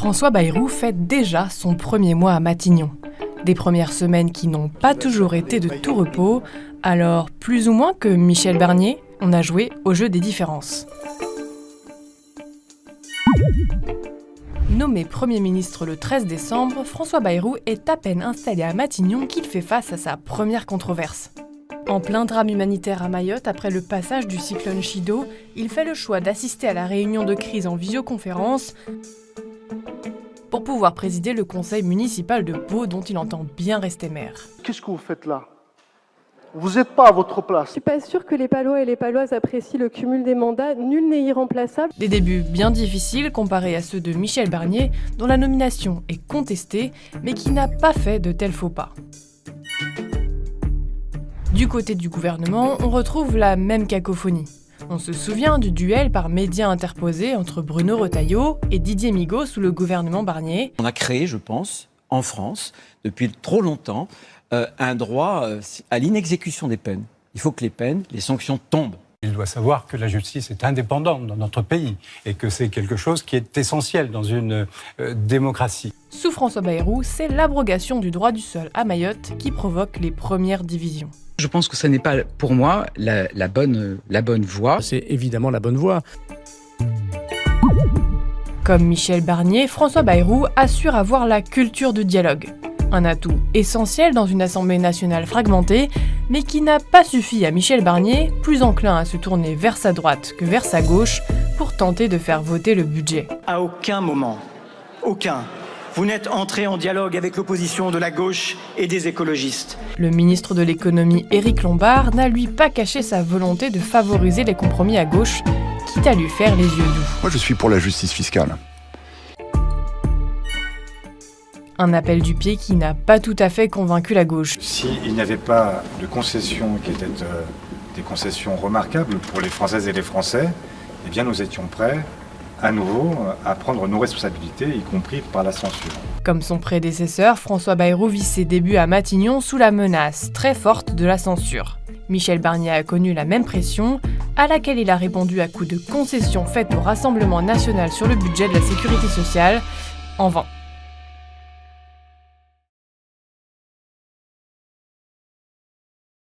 François Bayrou fête déjà son premier mois à Matignon. Des premières semaines qui n'ont pas toujours été de tout repos, alors plus ou moins que Michel Barnier, on a joué au jeu des différences. Nommé Premier ministre le 13 décembre, François Bayrou est à peine installé à Matignon qu'il fait face à sa première controverse. En plein drame humanitaire à Mayotte, après le passage du cyclone Chido, il fait le choix d'assister à la réunion de crise en visioconférence pour pouvoir présider le conseil municipal de Pau dont il entend bien rester maire. Qu'est-ce que vous faites là? Vous n'êtes pas à votre place. Je suis pas sûre que les Palois et les Paloises apprécient le cumul des mandats. Nul n'est irremplaçable. Des débuts bien difficiles comparés à ceux de Michel Barnier, dont la nomination est contestée, mais qui n'a pas fait de tels faux pas. Du côté du gouvernement, on retrouve la même cacophonie. On se souvient du duel par médias interposés entre Bruno Retailleau et Didier Migaud sous le gouvernement Barnier. On a créé, je pense, en France, depuis trop longtemps, un droit à l'inexécution des peines. Il faut que les peines, les sanctions tombent. Il doit savoir que la justice est indépendante dans notre pays et que c'est quelque chose qui est essentiel dans une démocratie. Sous François Bayrou, c'est l'abrogation du droit du sol à Mayotte qui provoque les premières divisions. Je pense que ce n'est pas, pour moi, la bonne voie. C'est évidemment la bonne voie. Comme Michel Barnier, François Bayrou assure avoir la culture du dialogue. Un atout essentiel dans une Assemblée nationale fragmentée, mais qui n'a pas suffi à Michel Barnier, plus enclin à se tourner vers sa droite que vers sa gauche, pour tenter de faire voter le budget. À aucun moment, vous n'êtes entré en dialogue avec l'opposition de la gauche et des écologistes. Le ministre de l'économie Éric Lombard n'a lui pas caché sa volonté de favoriser les compromis à gauche, quitte à lui faire les yeux doux. Moi je suis pour la justice fiscale. Un appel du pied qui n'a pas tout à fait convaincu la gauche. S'il n'y avait pas de concessions qui étaient des concessions remarquables pour les Françaises et les Français, eh bien nous étions prêts à nouveau à prendre nos responsabilités, y compris par la censure. Comme son prédécesseur, François Bayrou vit ses débuts à Matignon sous la menace très forte de la censure. Michel Barnier a connu la même pression, à laquelle il a répondu à coups de concessions faites au Rassemblement national sur le budget de la sécurité sociale, en vain.